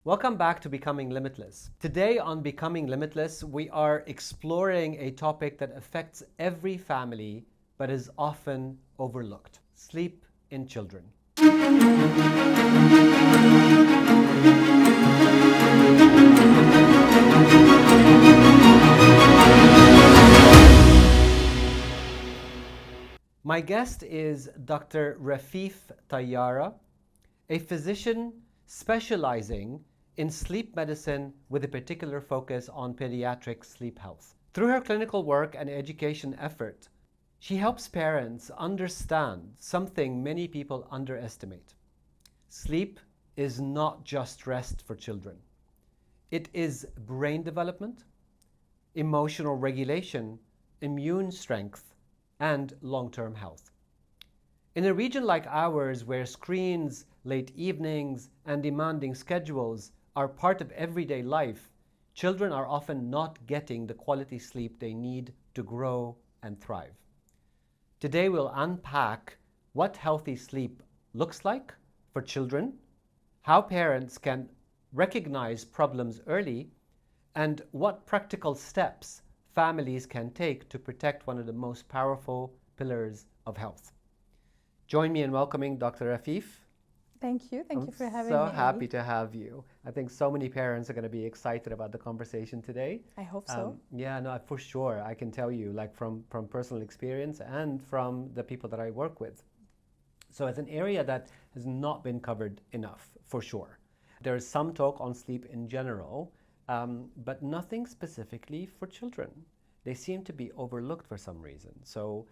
Welcome back to Becoming Limitless. Today on Becoming Limitless, we are exploring a topic that affects every family but is often overlooked: sleep in children. My guest is Dr. Rafif Tayara, a physician specializing in sleep medicine with a particular focus on pediatric sleep health. Through her clinical work and education effort, she helps parents understand something many people underestimate. Sleep is not just rest for children. It is brain development, emotional regulation, immune strength, and long-term health. In a region like ours, where screens, late evenings, and demanding schedules are part of everyday life, children are often not getting the quality sleep they need to grow and thrive. Today we'll unpack what healthy sleep looks like for children, how parents can recognize problems early, and what practical steps families can take to protect one of the most powerful pillars of health. Join me in welcoming Dr. Rafif. Thank you. Thank you for having me. I'm so happy to have you. I think so many parents are going to be excited about the conversation today. I hope so. For sure. I can tell you, like from personal experience and from the people that I work with. So it's an area that has not been covered enough, for sure. There is some talk on sleep in general, but nothing specifically for children. They seem to be overlooked for some reason. So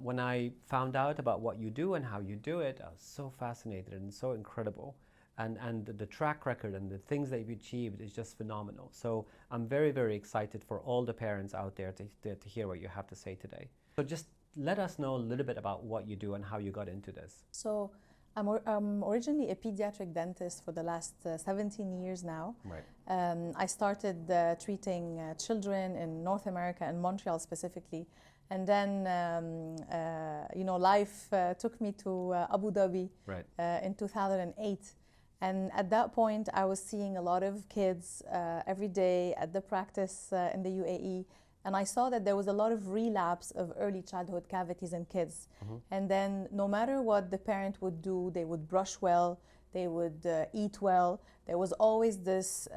when I found out about what you do and how you do it, I was so fascinated and so incredible. And the track record and the things that you've achieved is just phenomenal. So I'm very, very excited for all the parents out there to hear what you have to say today. So just let us know a little bit about what you do and how you got into this. So I'm originally a pediatric dentist for the last 17 years now. Right. I started treating children in North America and Montreal specifically. And then, life took me to Abu Dhabi in 2008. And at that point, I was seeing a lot of kids every day at the practice in the UAE. And I saw that there was a lot of relapse of early childhood cavities in kids. Mm-hmm. And then no matter what the parent would do, they would brush well, they would eat well. There was always this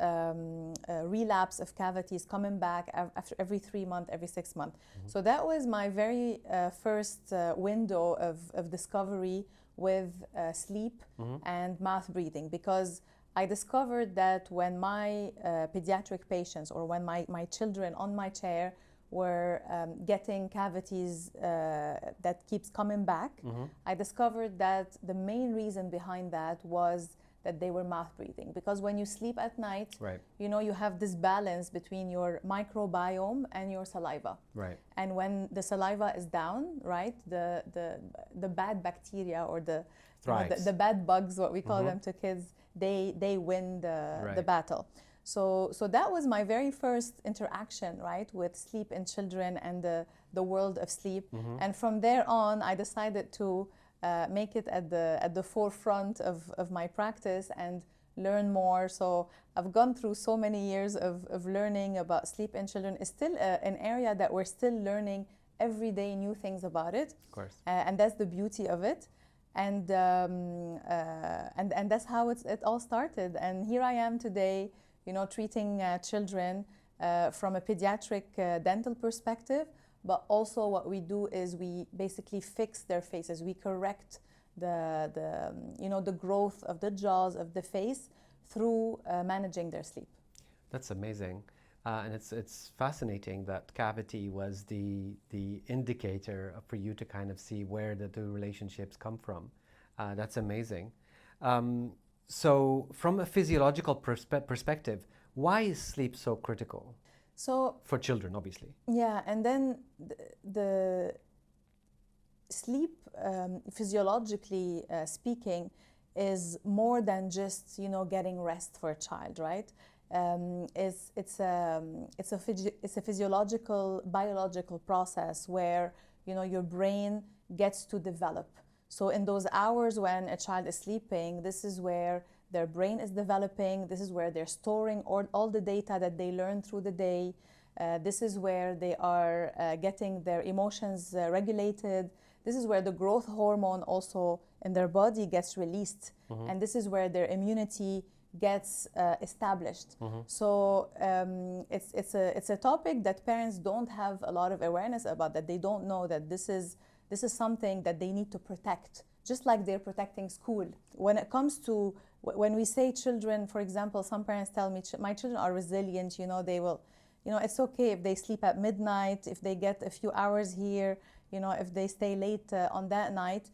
relapse of cavities coming back after every 3 months, every 6 months. Mm-hmm. So that was my very first window of discovery with sleep mm-hmm. and mouth breathing, because I discovered that when my pediatric patients or when my children on my chair were getting cavities that keeps coming back, mm-hmm. I discovered that the main reason behind that was that they were mouth breathing. Because when you sleep at night, right. You have this balance between your microbiome and your saliva. Right. And when the saliva is down, right, the bad bacteria or the bad bugs, what we call mm-hmm. them to kids, they win the battle. So that was my very first interaction, right, with sleep in children and the world of sleep. Mm-hmm. And from there on, I decided to make it at the forefront of my practice and learn more. So I've gone through so many years of learning about sleep in children. It's still an area that we're still learning every day new things about it. Of course. And that's the beauty of it. And that's how it all started. And here I am today, treating children from a pediatric dental perspective. But also what we do is we basically fix their faces. We correct the growth of the jaws of the face through managing their sleep. That's amazing. And it's fascinating that cavity was the indicator for you to kind of see where the two relationships come from. That's amazing. So from a physiological perspective, why is sleep so critical? So for children, obviously. Yeah, and then the sleep, physiologically speaking, is more than just getting rest for a child, right? It's a physiological, biological process where your brain gets to develop. So in those hours when a child is sleeping, this is where their brain is developing. This is where they're storing all the data that they learn through the day. This is where they are getting their emotions regulated. This is where the growth hormone also in their body gets released. And this is where their immunity gets established. So it's a topic that parents don't have a lot of awareness about, that they don't know that this is something that they need to protect, just like they're protecting school. When it comes to, when we say children, for example, some parents tell me, my children are resilient, they will, it's okay if they sleep at midnight, if they get a few hours here, if they stay late on that night.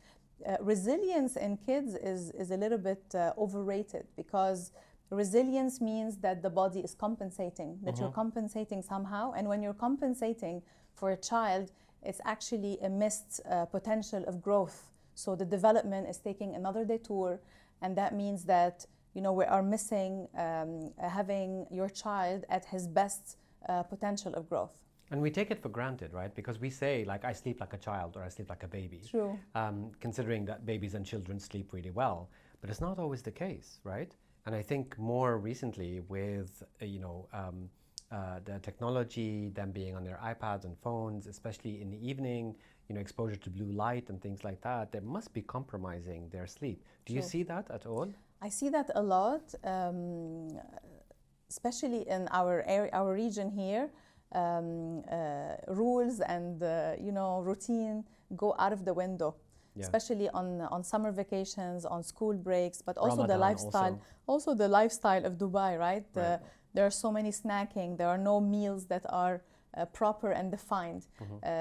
Resilience in kids is a little bit overrated, because resilience means that the body is compensating, that you're compensating somehow. And when you're compensating for a child, it's actually a missed potential of growth. So the development is taking another detour, and that means that we are missing having your child at his best potential of growth. And we take it for granted, right? Because we say, like, I sleep like a child, or I sleep like a baby. True. Considering that babies and children sleep really well. But it's not always the case, right? And I think more recently with, the technology, them being on their iPads and phones, especially in the evening, exposure to blue light and things like that, they must be compromising their sleep. Do you see that at all? I see that a lot, especially in our region here. Rules and routine go out of the window, especially on summer vacations, on school breaks, but also Ramadan the lifestyle, also the lifestyle of Dubai, right? There are so many snacking. There are no meals that are proper and defined.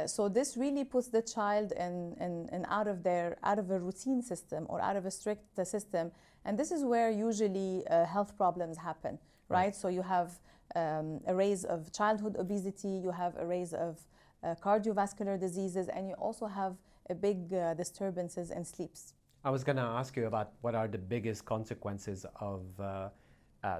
So this really puts the child in out of a routine system or out of a strict system, and this is where usually health problems happen, right? So you have a rise of childhood obesity, you have a rise of cardiovascular diseases, and you also have a big disturbances in sleeps. I was going to ask you about what are the biggest consequences of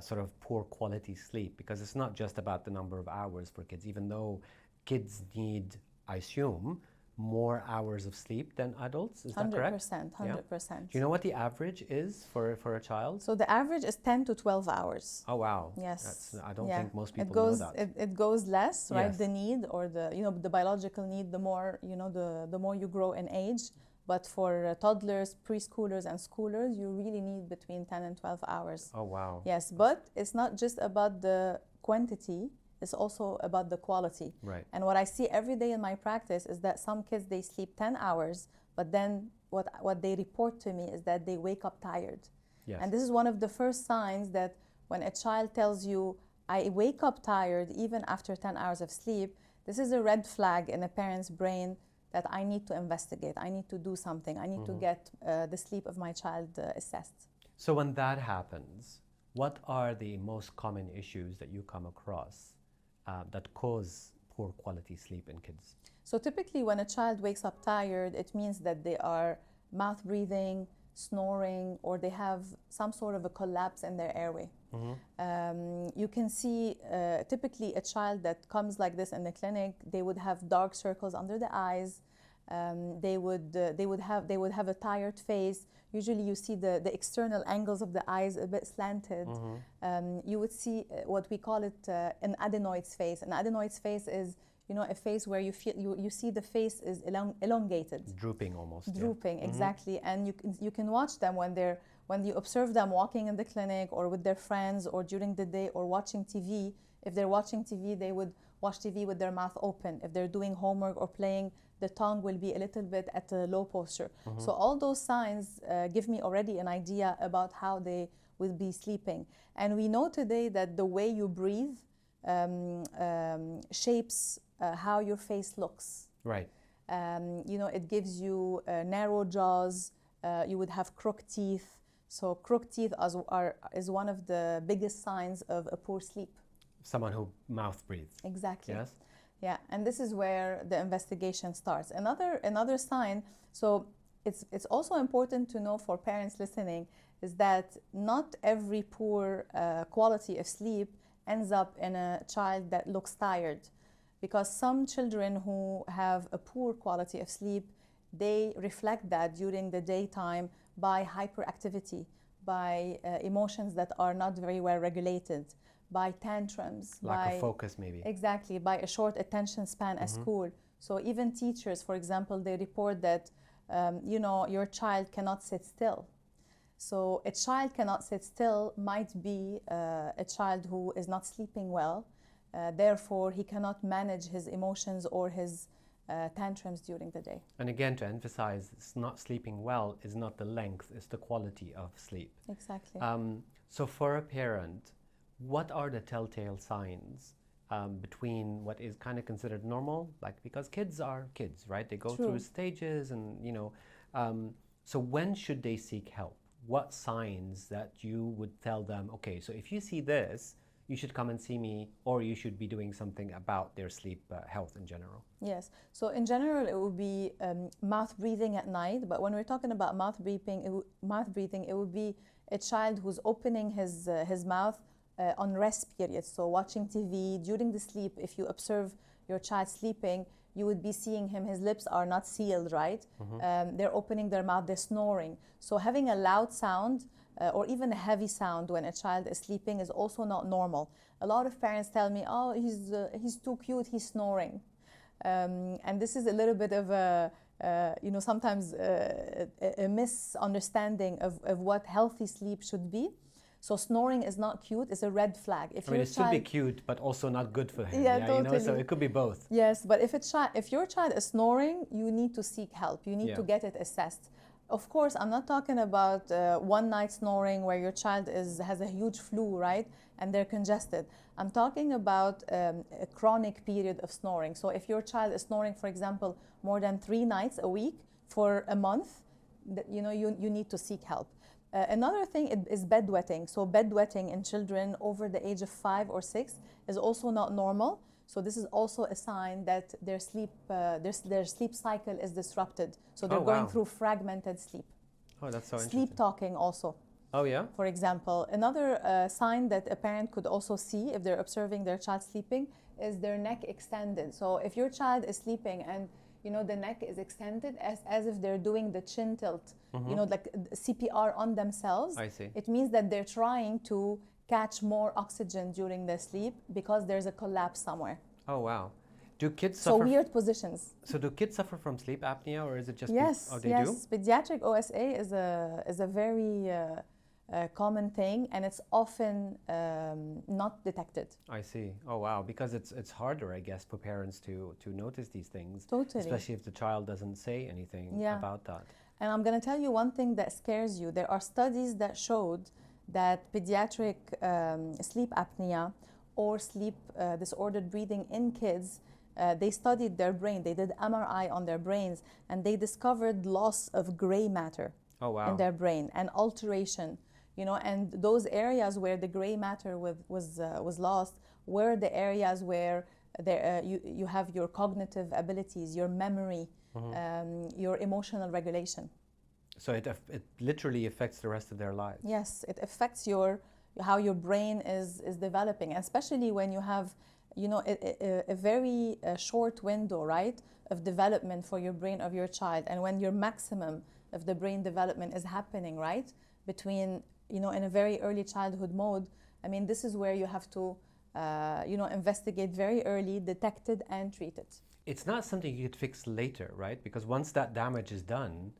sort of poor quality sleep, because it's not just about the number of hours for kids, even though kids need, I assume, more hours of sleep than adults. Is that correct? 100%. 100%. Do you know what the average is for a child? So the average is 10 to 12 hours. Oh, wow. Yes. I don't think most people know that. It goes less, right? The need, or the biological need, the more, the more you grow in age. But for toddlers, preschoolers, and schoolers, you really need between 10 and 12 hours. Oh, wow. Yes, but it's not just about the quantity. It's also about the quality. Right. And what I see every day in my practice is that some kids, they sleep 10 hours, but then what they report to me is that they wake up tired. Yes. And this is one of the first signs that when a child tells you, I wake up tired even after 10 hours of sleep, this is a red flag in a parent's brain that I need to investigate, I need to do something, I need to get the sleep of my child assessed. So when that happens, what are the most common issues that you come across that cause poor quality sleep in kids? So typically when a child wakes up tired, it means that they are mouth breathing, snoring, or they have some sort of a collapse in their airway. You can see typically a child that comes like this in the clinic, they would have dark circles under the eyes. They would have a tired face. Usually you see the external angles of the eyes a bit slanted. You would see what we call it an adenoid's face. An adenoid's face is a face where you see the face is elongated. Drooping almost. Drooping, exactly. And you can watch them when you observe them walking in the clinic or with their friends or during the day or watching TV. If they're watching TV, they would watch TV with their mouth open. If they're doing homework or playing, the tongue will be a little bit at a low posture. So all those signs give me already an idea about how they will be sleeping. And we know today that the way you breathe shapes how your face looks. Right. It gives you narrow jaws. You would have crooked teeth. So crooked teeth is one of the biggest signs of a poor sleep. Someone who mouth breathes. Exactly. Yes. Yeah, and this is where the investigation starts. Another sign, so it's also important to know for parents listening, is that not every poor quality of sleep ends up in a child that looks tired. Because some children who have a poor quality of sleep, they reflect that during the daytime by hyperactivity, by emotions that are not very well regulated, by tantrums, lack of focus maybe. Exactly, by a short attention span at school. So even teachers, for example, they report that your child cannot sit still. So a child cannot sit still might be a child who is not sleeping well. Therefore, he cannot manage his emotions or his tantrums during the day. And again, to emphasize, not sleeping well is not the length, it's the quality of sleep. Exactly. So for a parent, what are the telltale signs between what is kind of considered normal, like, because kids are kids, right? They go through stages and, so when should they seek help? What signs that you would tell them, okay, so if you see this, you should come and see me, or you should be doing something about their sleep health in general? Yes. So in general, it would be mouth breathing at night. But when we're talking about mouth breathing, it would be a child who's opening his mouth on rest periods. So watching TV during the sleep. If you observe your child sleeping, you would be seeing him. His lips are not sealed, right? They're opening their mouth. They're snoring. So having a loud sound or even a heavy sound when a child is sleeping is also not normal. A lot of parents tell me, oh, he's too cute, he's snoring. And this is a little bit of a, sometimes a misunderstanding of what healthy sleep should be. So snoring is not cute, it's a red flag. It should be cute, but also not good for him. Yeah, totally. So it could be both. Yes, but if your child is snoring, you need to seek help. You need to get it assessed. Of course, I'm not talking about one night snoring where your child has a huge flu, right? And they're congested. I'm talking about a chronic period of snoring. So if your child is snoring, for example, more than 3 nights a week for a month, you need to seek help. Another thing is bedwetting. So bedwetting in children over the age of 5 or 6 is also not normal. So this is also a sign that their sleep cycle is disrupted. So they're going through fragmented sleep. Oh, that's so interesting. Sleep talking also. Oh, yeah? For example, another sign that a parent could also see if they're observing their child sleeping is their neck extended. So if your child is sleeping and the neck is extended as if they're doing the chin tilt, like CPR on themselves. I see. It means that they're trying to catch more oxygen during their sleep because there's a collapse somewhere. Oh, wow. Do kids suffer? So weird positions. So do kids suffer from sleep apnea, or is it just? Yes, they yes. do? Pediatric OSA is a very common thing, and it's often not detected. I see. Oh, wow. Because it's harder, I guess, for parents to notice these things. Totally. Especially if the child doesn't say anything about that. And I'm going to tell you one thing that scares you. There are studies that showed that pediatric sleep apnea or sleep disordered breathing in kids, they studied their brain. They did MRI on their brains, and they discovered loss of gray matter in their brain and alteration. And those areas where the gray matter was lost were the areas where you have your cognitive abilities, your memory, your emotional regulation. So it literally affects the rest of their lives. Yes, it affects how your brain is developing, especially when you have a very short window, right, of development for your brain of your child, and when your maximum of the brain development is happening, right, between in a very early childhood mode. I mean, this is where you have to investigate very early, detect it, and treat it. It's not something you could fix later, right? Because once that damage is done,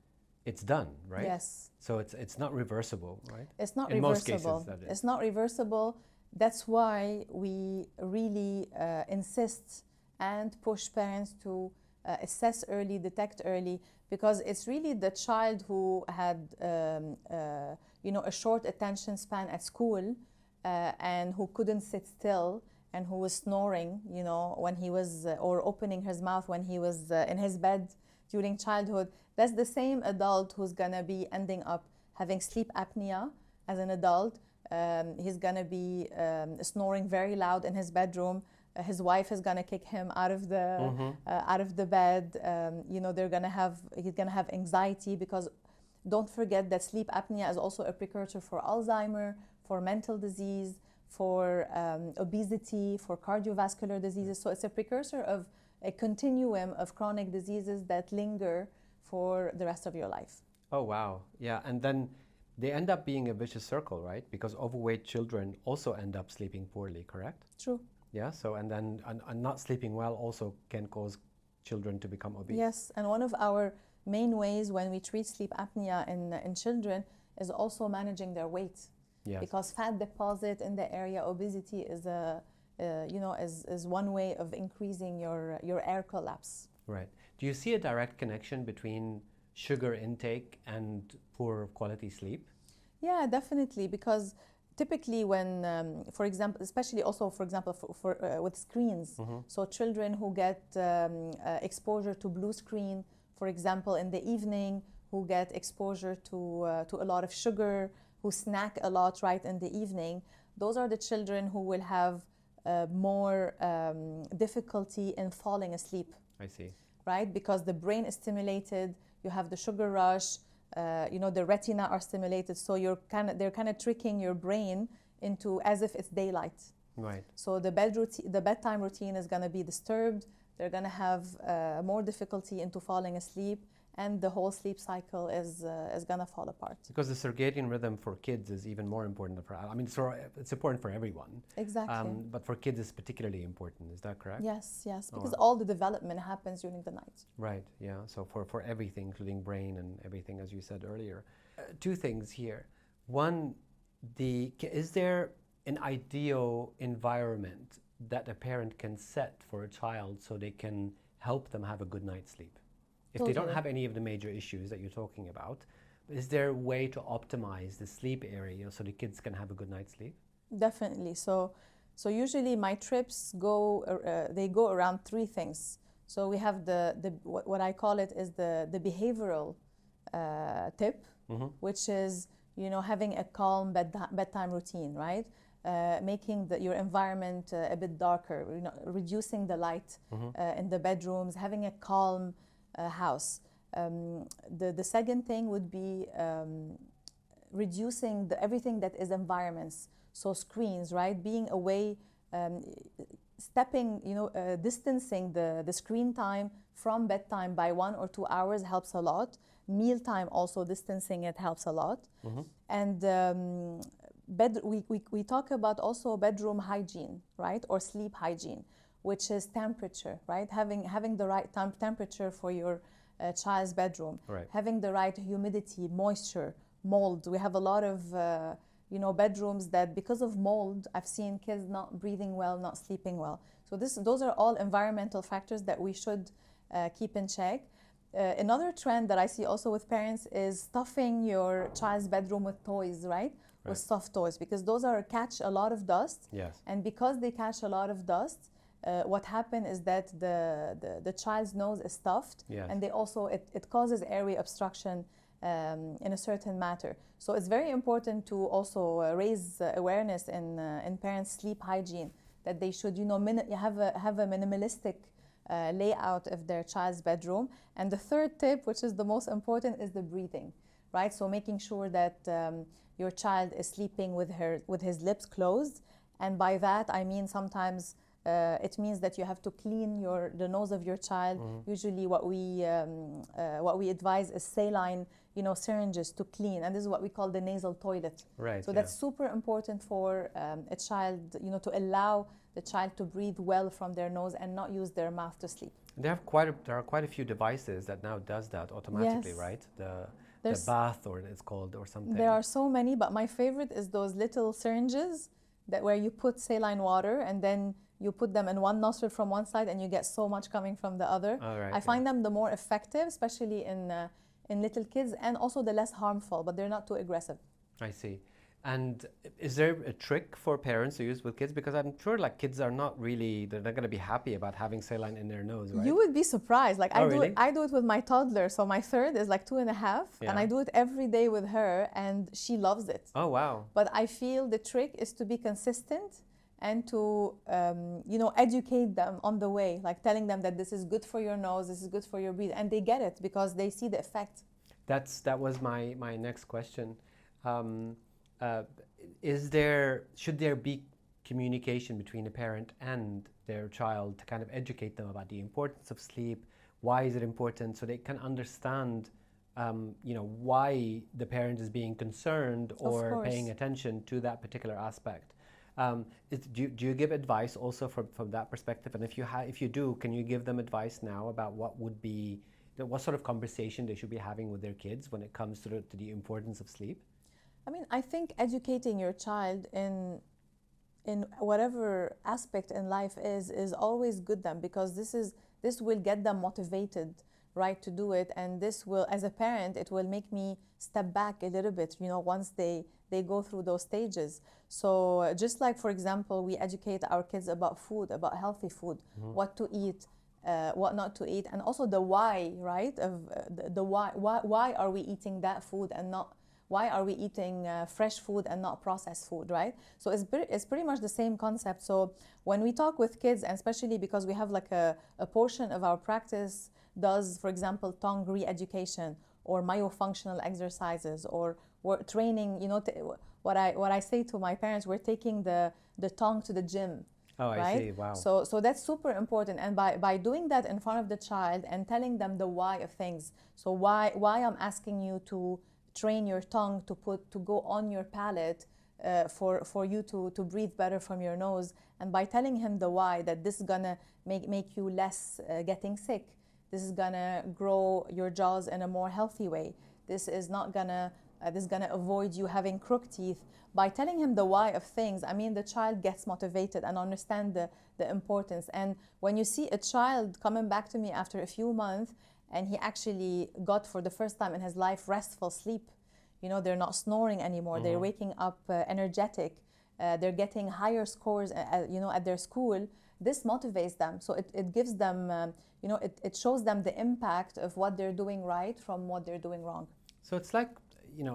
it's done, right? Yes. So it's not reversible, right? It's not in reversible. Most cases, that is. It's not reversible. That's why we really insist and push parents to assess early, detect early, because it's really the child who had a short attention span at school and who couldn't sit still and who was snoring, when he was, or opening his mouth when he was in his bed during childhood. That's the same adult who's gonna be ending up having sleep apnea as an adult. He's gonna be snoring very loud in his bedroom. His wife is gonna kick him out of the bed. He's gonna have anxiety, because don't forget that sleep apnea is also a precursor for Alzheimer, for mental disease, for obesity, for cardiovascular diseases. So it's a precursor of a continuum of chronic diseases that linger for the rest of your life. Oh, wow. Yeah. And then they end up being a vicious circle, right? Because overweight children also end up sleeping poorly, correct? True. Yeah, so and then and not sleeping well also can cause children to become obese. Yes, and one of our main ways when we treat sleep apnea in children is also managing their weight. Yes. Because fat deposit in the area, obesity is is one way of increasing your air collapse. Right. Do you see a direct connection between sugar intake and poor quality sleep? Yeah, definitely, because typically when, for example, especially also, for example, with screens, so children who get exposure to blue screen, for example, in the evening, who get exposure to a lot of sugar, who snack a lot right in the evening, those are the children who will have more difficulty in falling asleep. I see. Right, because the brain is stimulated, you have the sugar rush, the retina are stimulated, so they're kind of tricking your brain into as if it's daylight. Right. So the bedtime routine is going to be disturbed. They're going to have more difficulty into falling asleep, and the whole sleep cycle is going to fall apart. Because the circadian rhythm for kids is even more important. It's important for everyone. Exactly. But for kids it's particularly important. Is that correct? Yes, because all the development happens during the night. Right, yeah. So for everything, including brain and everything, as you said earlier. Two things here. One, is there an ideal environment that a parent can set for a child so they can help them have a good night's sleep? If they don't have any of the major issues that you're talking about, is there a way to optimize the sleep area so the kids can have a good night's sleep? Definitely. So usually my trips go around three things. So we have what I call it is the behavioral tip, which is having a calm bedtime routine, right? Making your environment a bit darker, reducing the light in the bedrooms, having a calm house. The second thing would be reducing everything that is environments, so screens, right? Being away, distancing the screen time from bedtime by 1 or 2 hours helps a lot. Mealtime also, distancing it helps a lot. And we talk about also bedroom hygiene, right? Or sleep hygiene, which is temperature, right? Having the right temperature for your child's bedroom, right. Having the right humidity, moisture, mold. We have a lot of bedrooms that because of mold, I've seen kids not breathing well, not sleeping well. So those are all environmental factors that we should keep in check. Another trend that I see also with parents is stuffing your child's bedroom with toys, right? With soft toys, because those catch a lot of dust. Yes. And because they catch a lot of dust, what happens is that the child's nose is stuffed, yes. and it causes airway obstruction in a certain matter. So it's very important to also raise awareness in parents' sleep hygiene, that they should have a minimalistic layout of their child's bedroom. And the third tip, which is the most important, is the breathing, right? So making sure that your child is sleeping with his lips closed, and by that I mean sometimes it means that you have to clean the nose of your child. Usually what we advise is saline syringes to clean, and this is what we call the nasal toilet. Right. So that's super important for a child, to allow the child to breathe well from their nose and not use their mouth to sleep. There are quite a few devices that now does that automatically, yes. Right? The bath, or it's called, or something. There are so many, but my favorite is those little syringes where you put saline water and then you put them in one nostril from one side and you get so much coming from the other. Oh, right, I find them the more effective, especially in little kids, and also the less harmful, but they're not too aggressive. I see. And is there a trick for parents to use with kids? Because I'm sure kids are not going to be happy about having saline in their nose, right? You would be surprised. Really? I do it with my toddler. So my third is 2.5, yeah. And I do it every day with her, and she loves it. Oh, wow. But I feel the trick is to be consistent and to educate them on the way, telling them that this is good for your nose, this is good for your breathing, and they get it because they see the effect. That was my next question. Should there be communication between a parent and their child to kind of educate them about the importance of sleep? Why is it important, so they can understand why the parent is being concerned or paying attention to that particular aspect. Do you give advice also from that perspective? And if you do, can you give them advice now about what sort of conversation they should be having with their kids when it comes to the importance of sleep? I mean, I think educating your child in whatever aspect in life is always good then, because this will get them motivated, right, to do it. And this will, as a parent, it will make me step back a little bit, once they go through those stages. So just like, for example, we educate our kids about food, about healthy food, what to eat, what not to eat, and also the why, right, of the why are we eating that food and not, why are we eating fresh food and not processed food, right? So it's pretty much the same concept. So when we talk with kids, and especially because we have like a portion of our practice does, for example, tongue re-education or myofunctional exercises, or we're training, what I say to my parents, we're taking the tongue to the gym. Oh, right? I see. Wow. So that's super important. And by doing that in front of the child and telling them the why of things. So why I'm asking you to train your tongue to go on your palate, for you to breathe better from your nose. And by telling him the why, that this is gonna make you less getting sick. This is gonna grow your jaws in a more healthy way. This is not gonna this is gonna avoid you having crooked teeth. By telling him the why of things, I mean, the child gets motivated and understand the importance. And when you see a child coming back to me after a few months, and he actually got, for the first time in his life, restful sleep. They're not snoring anymore. They're waking up energetic. They're getting higher scores, at their school. This motivates them. So it gives them, it shows them the impact of what they're doing right from what they're doing wrong. So it's like,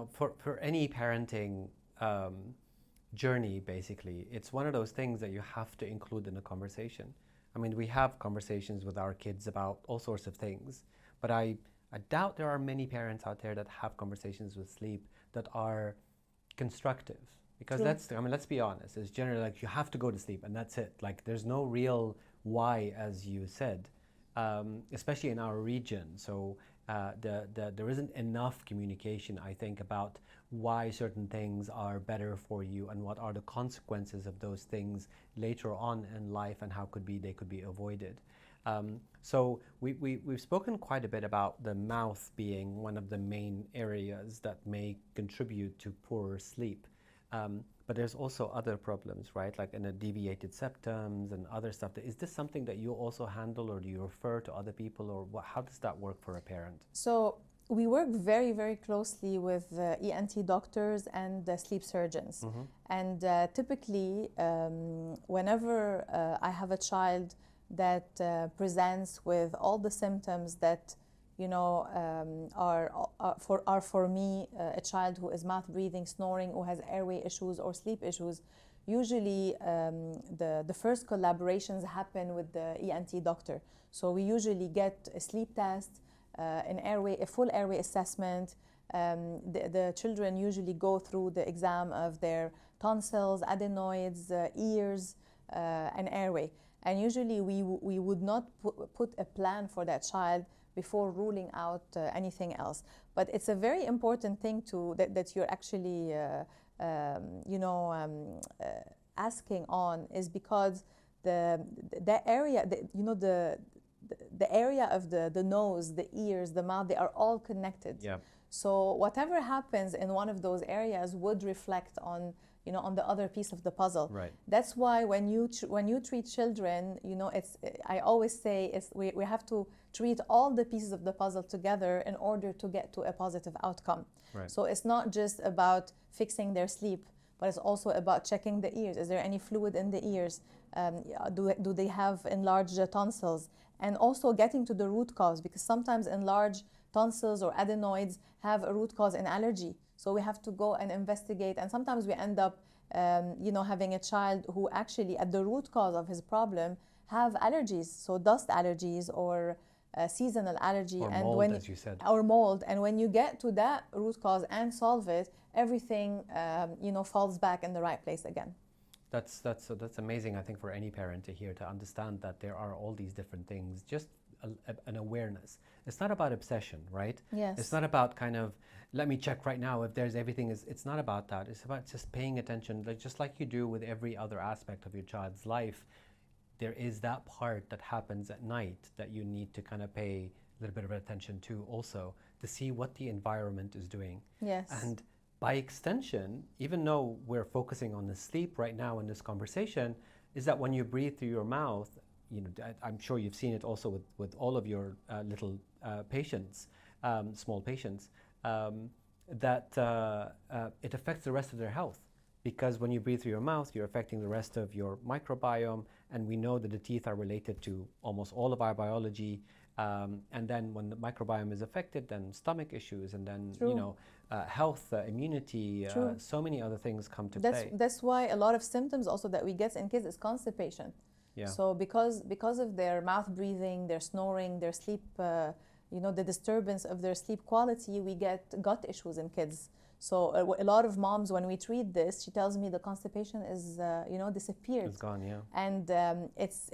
for any parenting journey, basically, it's one of those things that you have to include in a conversation. I mean, we have conversations with our kids about all sorts of things, but I doubt there are many parents out there that have conversations with sleep that are constructive. Because let's be honest, it's generally like you have to go to sleep and that's it. Like there's no real why, as you said, especially in our region. So there isn't enough communication, I think, about why certain things are better for you and what are the consequences of those things later on in life and how they could be avoided. So we've spoken quite a bit about the mouth being one of the main areas that may contribute to poorer sleep. But there's also other problems, right? Like in a deviated septums and other stuff. Is this something that you also handle, or do you refer to other people, or how does that work for a parent? So we work very, very closely with ENT doctors and sleep surgeons. And typically, whenever I have a child that presents with all the symptoms that are for me a child who is mouth breathing, snoring, who has airway issues or sleep issues. Usually the first collaborations happen with the ENT doctor. So we usually get a sleep test, a full airway assessment. The children usually go through the exam of their tonsils, adenoids, ears, and airway. And usually we would not put a plan for that child before ruling out anything else. But it's a very important thing that you're actually asking on, is because the area, the area of the nose, the ears, the mouth, they are all connected. Yeah. So whatever happens in one of those areas would reflect on on the other piece of the puzzle. Right. That's why when you treat children, I always say we have to treat all the pieces of the puzzle together in order to get to a positive outcome. Right. So it's not just about fixing their sleep, but it's also about checking the ears. Is there any fluid in the ears? Do they have enlarged tonsils? And also getting to the root cause, because sometimes enlarged tonsils or adenoids have a root cause in allergy. So we have to go and investigate, and sometimes we end up, having a child who actually, at the root cause of his problem, have allergies, so dust allergies or seasonal allergy, or and mold, as you said, or mold. And when you get to that root cause and solve it, everything, falls back in the right place again. That's amazing, I think, for any parent to hear, to understand that there are all these different things just an awareness. It's not about obsession, right? Yes. It's not about kind of, let me check right now if there's everything. It's not about that. It's about just paying attention, just like you do with every other aspect of your child's life. There is that part that happens at night that you need to kind of pay a little bit of attention to also, to see what the environment is doing. Yes. And by extension, even though we're focusing on the sleep right now in this conversation, is that when you breathe through your mouth, I'm sure you've seen it also with all of your little patients, small patients, that it affects the rest of their health. Because when you breathe through your mouth, you're affecting the rest of your microbiome, and we know that the teeth are related to almost all of our biology. And then when the microbiome is affected, then stomach issues, and then health, immunity, so many other things come to play. That's why a lot of symptoms also that we get in kids is constipation. Yeah. So because of their mouth breathing, their snoring, their sleep, the disturbance of their sleep quality, we get gut issues in kids. So a lot of moms, when we treat this, she tells me the constipation is, disappeared. It's gone, yeah. And it's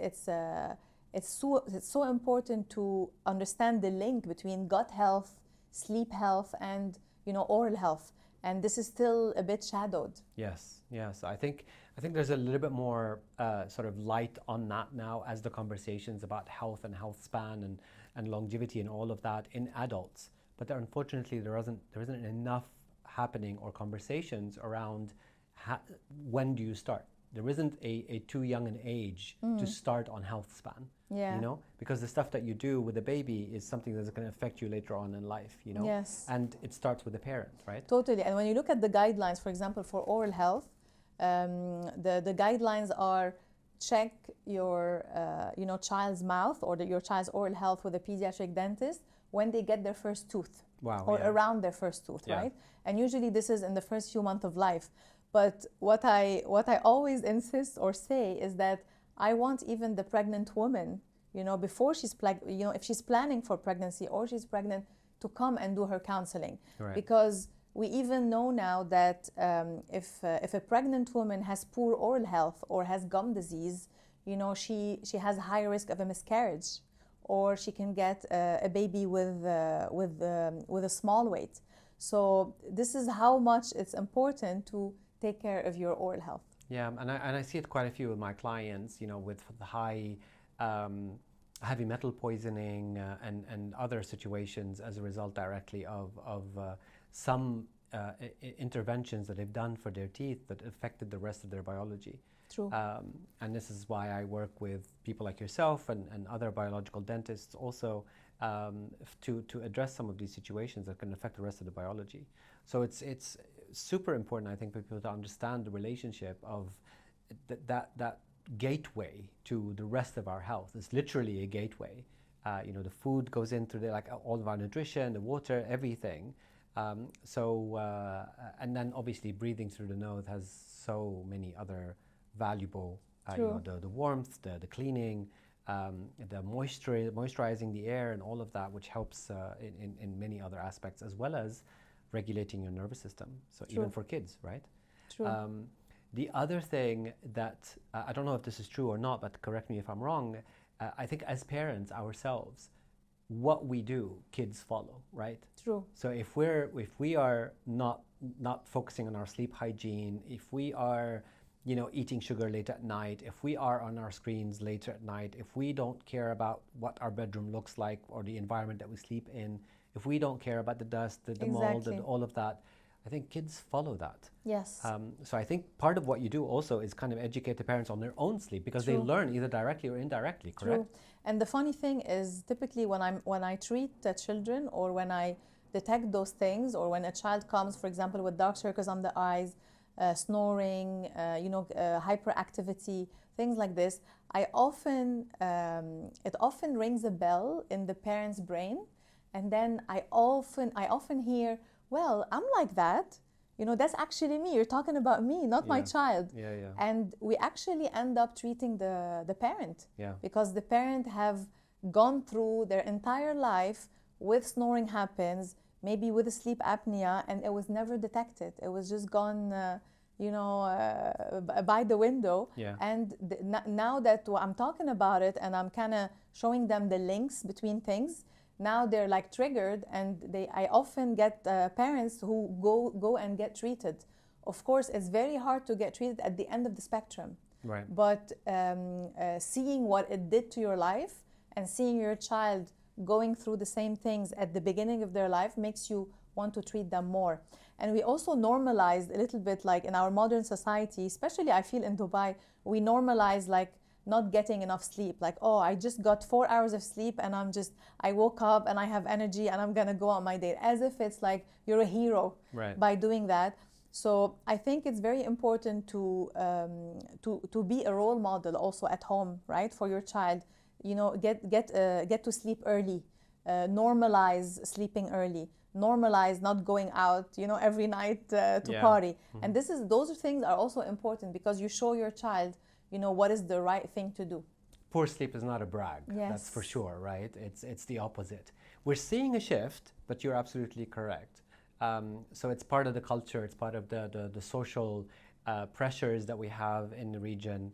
so important to understand the link between gut health, sleep health, and oral health. And this is still a bit shadowed. Yes. I think there's a little bit more sort of light on that now, as the conversations about health and health span and longevity and all of that in adults. But unfortunately, there isn't enough happening or conversations around when do you start. There isn't a too young an age to start on health span. Yeah. Because the stuff that you do with a baby is something that's going to affect you later on in life. Yes. And it starts with the parent, right? Totally. And when you look at the guidelines, for example, for oral health, the guidelines are check your child's mouth or your child's oral health with a pediatric dentist when they get their first tooth. Wow. Or around their first tooth, right? And usually this is in the first few months of life. But what I always insist or say is that I want even the pregnant woman, before she's if she's planning for pregnancy or she's pregnant, to come and do her counseling. Right. Because we even know now that if a pregnant woman has poor oral health or has gum disease, she has a high risk of a miscarriage, or she can get a baby with a small weight. So this is how much it's important to take care of your oral health. Yeah, and I see it quite a few with my clients, with the high heavy metal poisoning and other situations as a result directly of some interventions that they've done for their teeth that affected the rest of their biology. True. And this is why I work with people like yourself and other biological dentists also to address some of these situations that can affect the rest of the biology. So it's super important, I think, for people to understand the relationship of that gateway to the rest of our health. It's literally a gateway. The food goes in through all of our nutrition, the water, everything. And then obviously breathing through the nose has so many other valuable, the warmth, the cleaning, the moisturizing the air and all of that, which helps in many other aspects, as well as regulating your nervous system. So True. Even for kids, right? True. The other thing that, I don't know if this is true or not, but correct me if I'm wrong, I think as parents ourselves, what we do, kids follow, right? True. So if we are not focusing on our sleep hygiene, if we are eating sugar late at night, if we are on our screens later at night, if we don't care about what our bedroom looks like or the environment that we sleep in, if we don't care about the dust, the mold, and all of that, I think kids follow that. Yes. So I think part of what you do also is kind of educate the parents on their own sleep, because True. They learn either directly or indirectly, correct? True. And the funny thing is, typically when I treat the children, or when I detect those things, or when a child comes, for example, with dark circles on the eyes, snoring, hyperactivity, things like this, it often rings a bell in the parent's brain, and then I often hear, well, I'm like that. That's actually me. You're talking about me, not my child. Yeah. And we actually end up treating the parent. Yeah. Because the parent have gone through their entire life with snoring happens, maybe with a sleep apnea, and it was never detected. It was just gone by the window. Yeah. And now that I'm talking about it and I'm kind of showing them the links between things, now they're like triggered, and I often get parents who go and get treated. Of course, it's very hard to get treated at the end of the spectrum. Right. But seeing what it did to your life and seeing your child going through the same things at the beginning of their life makes you want to treat them more. And we also normalized a little bit, like in our modern society, especially I feel in Dubai, we normalize like not getting enough sleep. Like, oh, I just got 4 hours of sleep and I woke up and I have energy and I'm gonna go on my date, as if it's like you're a hero by doing that. So I think it's very important to be a role model also at home, right, for your child. Get to sleep early, normalize sleeping early, normalize not going out, every night to party. Mm-hmm. And those things are also important because you show your child, what is the right thing to do. Poor sleep is not a brag. Yes. That's for sure, right? It's the opposite. We're seeing a shift, but you're absolutely correct. So it's part of the culture, it's part of the social pressures that we have in the region.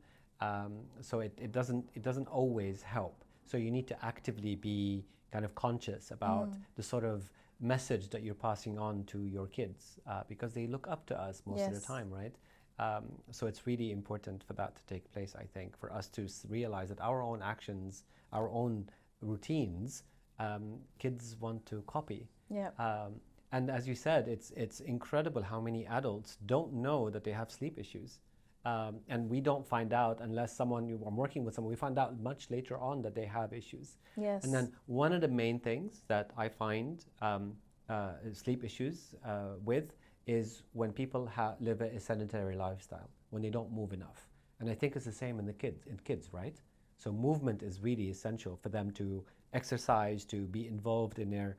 So it doesn't always help. So you need to actively be kind of conscious about the sort of message that you're passing on to your kids, because they look up to us most of the time, right? So it's really important for that to take place, I think, for us to realize that our own actions, our own routines, kids want to copy. Yeah. And as you said, it's incredible how many adults don't know that they have sleep issues. And we don't find out unless I'm working with someone, we find out much later on that they have issues. Yes. And then one of the main things that I find sleep issues with is when people live a sedentary lifestyle, when they don't move enough. And I think it's the same in kids, right? So movement is really essential for them to exercise, to be involved in their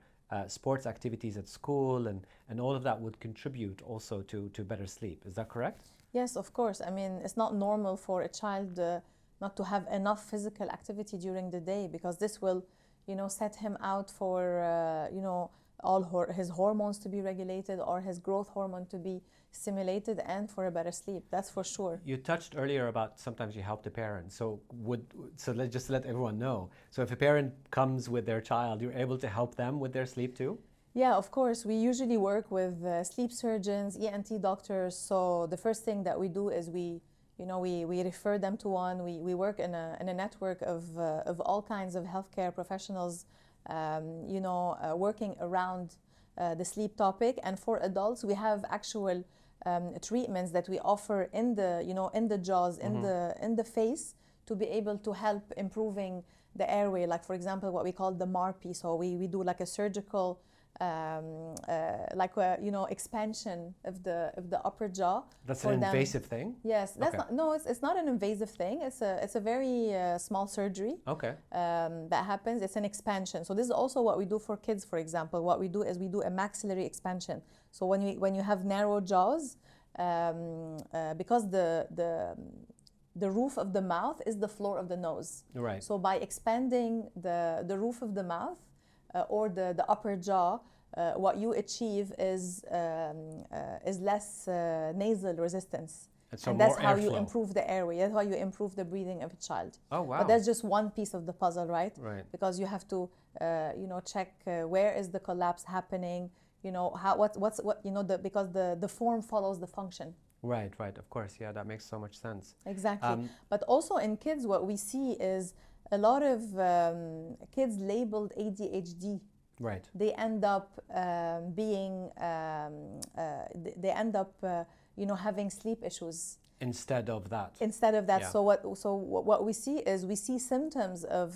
sports activities at school, and all of that would contribute also to better sleep. Is that correct? Yes, of course. I mean, it's not normal for a child not to have enough physical activity during the day, because this will, set him out for, his hormones to be regulated or his growth hormone to be stimulated, and for a better sleep. That's for sure. You touched earlier about sometimes you help the parents. So let's just let everyone know. So if a parent comes with their child, you're able to help them with their sleep too? Yeah, of course. We usually work with sleep surgeons, ENT doctors. So the first thing that we do is we refer them to one. We work in a network of all kinds of healthcare professionals, working around the sleep topic. And for adults, we have actual treatments that we offer in the jaws, in the face, to be able to help improving the airway. Like, for example, what we call the MARPI. So we do like a surgical expansion of the upper jaw. That's an invasive thing? Yes, it's not an invasive thing. It's a very small surgery. Okay. That happens. It's an expansion. So this is also what we do for kids. For example, what we do is we do a maxillary expansion. So when you have narrow jaws, because the roof of the mouth is the floor of the nose. Right. So by expanding the roof of the mouth, or the upper jaw, what you achieve is less nasal resistance. And that's how airflow. You improve the airway. That's how you improve the breathing of a child. Oh, wow. But that's just one piece of the puzzle, right? Right. Because you have to, check where is the collapse happening. Because the form follows the function. Right. Of course. Yeah, that makes so much sense. Exactly. But also in kids, what we see is a lot of kids labeled ADHD. Right. They end up having sleep issues. Instead of that. Yeah. So what we see is symptoms of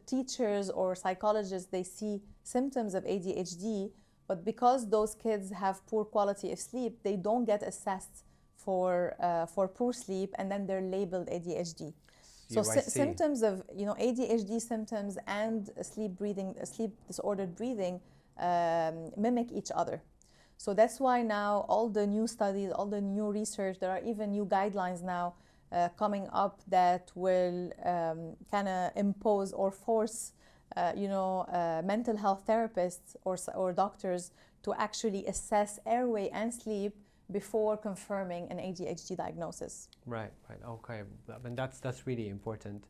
teachers or psychologists. They see symptoms of ADHD, but because those kids have poor quality of sleep, they don't get assessed for poor sleep, and then they're labeled ADHD. So symptoms of ADHD symptoms and sleep disordered breathing mimic each other. So that's why now all the new studies, all the new research, there are even new guidelines now coming up that will kind of impose or force mental health therapists or doctors to actually assess airway and sleep before confirming an ADHD diagnosis. Right, right, okay. I mean, that's really important.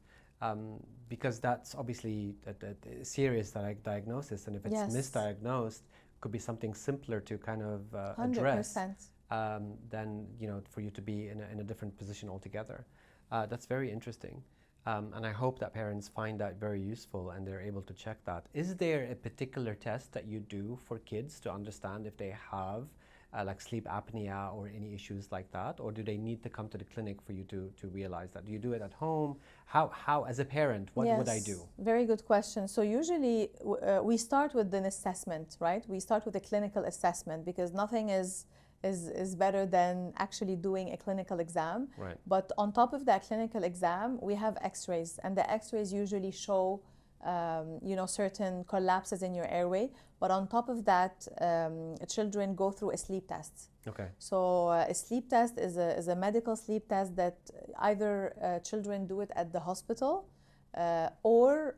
Because that's obviously a serious diagnosis, and if it's misdiagnosed, it could be something simpler to kind of address, than for you to be in a different position altogether. That's very interesting, and I hope that parents find that very useful and they're able to check that. Is there a particular test that you do for kids to understand if they have like sleep apnea or any issues like that, or do they need to come to the clinic for you to realize that? Do you do it at home? How as a parent, what would I do? Very good question. So usually we start with an assessment, right? We start with a clinical assessment because nothing is better than actually doing a clinical exam. Right. But on top of that clinical exam, we have x-rays, and the x-rays usually show certain collapses in your airway. But on top of that, children go through a sleep test. Okay. So a sleep test is a medical sleep test that either children do it at the hospital or,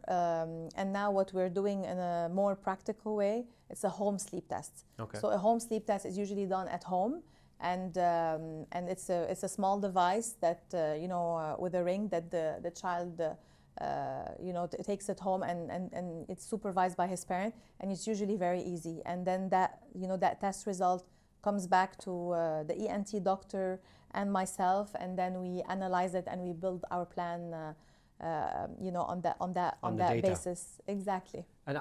and now what we're doing in a more practical way, it's a home sleep test. Okay. So a home sleep test is usually done at home, and it's a small device that with a ring that the child takes it home, and it's supervised by his parent, and it's usually very easy. And then that test result comes back to the ENT doctor and myself, and then we analyze it and we build our plan on that basis. Exactly. And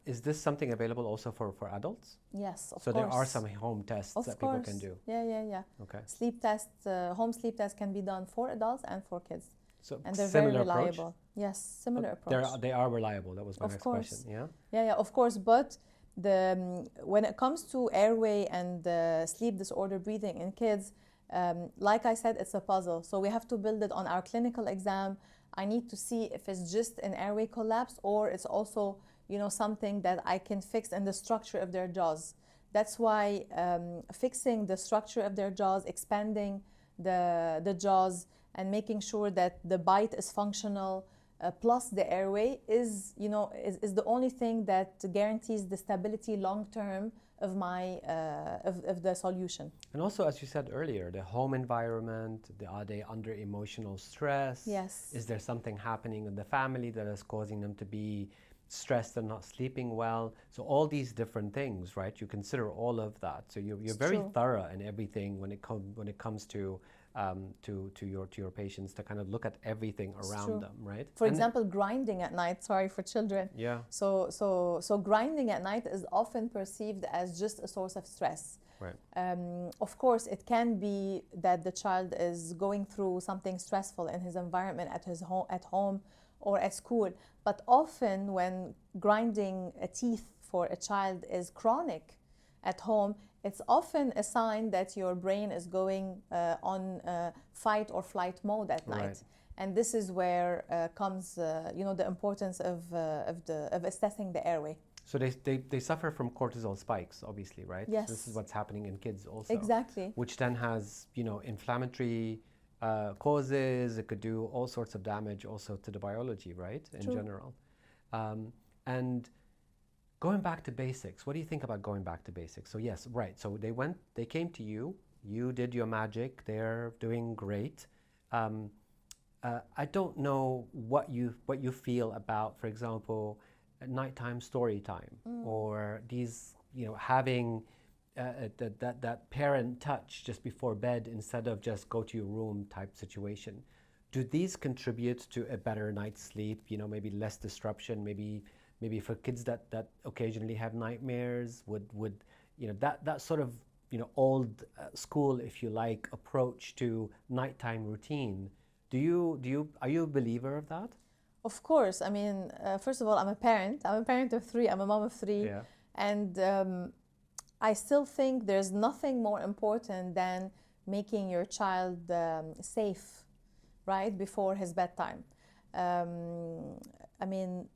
is this something available also for adults? Yes, of course. So there are some home tests that people can do. Yeah. Okay. Sleep tests, home sleep tests can be done for adults and for kids. So and they're very reliable. Approach? Yes, similar approach. They are reliable. That was my next question. Yeah. Yeah, of course. But when it comes to airway and sleep disorder breathing in kids, like I said, it's a puzzle. So we have to build it on our clinical exam. I need to see if it's just an airway collapse or it's also something that I can fix in the structure of their jaws. That's why fixing the structure of their jaws, expanding the jaws, and making sure that the bite is functional, plus the airway is the only thing that guarantees the stability long term of of the solution. And also, as you said earlier, the home environment, are they under emotional stress? Yes. Is there something happening in the family that is causing them to be stressed and not sleeping well? So all these different things, right? You consider all of that. So you're very thorough in everything when it comes to your patients, to kind of look at everything around them, right? For example, grinding at night. Sorry, for children. Yeah. So grinding at night is often perceived as just a source of stress. Right. Of course, it can be that the child is going through something stressful in his environment at home or at school. But often, when grinding a teeth for a child is chronic at home, it's often a sign that your brain is going on fight or flight mode at night. Right. And this is where comes the importance of assessing the airway. So they suffer from cortisol spikes, obviously, right? Yes. So this is what's happening in kids also. Exactly. Which then has inflammatory causes. It could do all sorts of damage also to the biology, right? In general. And going back to basics, what do you think about going back to basics? So yes, right. So they came to you. You did your magic. They're doing great. I don't know what you feel about, for example, nighttime story time, or these, having that parent touch just before bed instead of just go to your room type situation. Do these contribute to a better night's sleep? Maybe less disruption. Maybe for kids that occasionally have nightmares, would that sort of old school, if you like, approach to nighttime routine. Are you a believer of that? Of course. I mean, first of all, I'm a parent. I'm a parent of 3. I'm a mom of 3. Yeah. And I still think there's nothing more important than making your child safe, right, before his bedtime. I mean,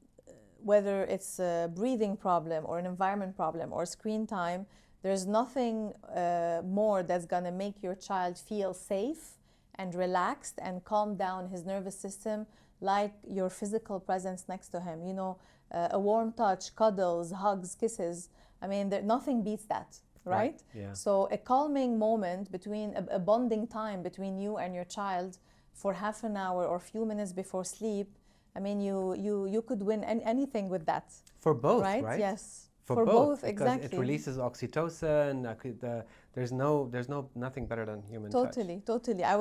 whether it's a breathing problem or an environment problem or screen time, there's nothing more that's going to make your child feel safe and relaxed and calm down his nervous system like your physical presence next to him. A warm touch, cuddles, hugs, kisses. I mean, nothing beats that. right? Yeah. So a calming moment between, a bonding time between you and your child for half an hour or a few minutes before sleep, I mean, you could win anything with that. For both, right? right? Yes. For both, because exactly. it releases oxytocin. There's nothing better than human touch. Totally. I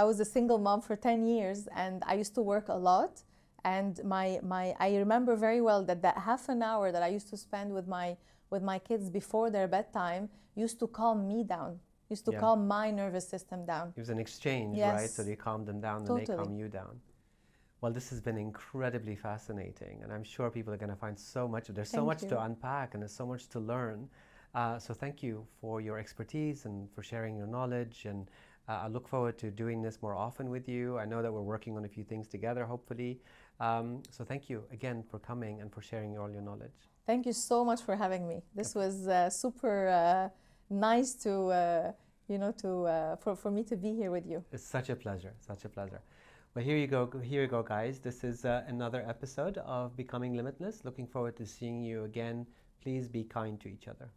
was a single mom for 10 years, and I used to work a lot. And I remember very well that half an hour that I used to spend with my kids before their bedtime used to calm me down, used to calm my nervous system down. It was an exchange, yes. right? So you calm them down, and they calm you down. Well, this has been incredibly fascinating, and I'm sure people are going to find so much. There's so much to unpack, and there's so much to learn. So thank you for your expertise and for sharing your knowledge. And I look forward to doing this more often with you. I know that we're working on a few things together, hopefully. So thank you again for coming and for sharing all your knowledge. Thank you so much for having me. This was super nice to, for me to be here with you. It's such a pleasure, such a pleasure. Well, here you go, guys. This is another episode of Becoming Limitless. Looking forward to seeing you again. Please be kind to each other.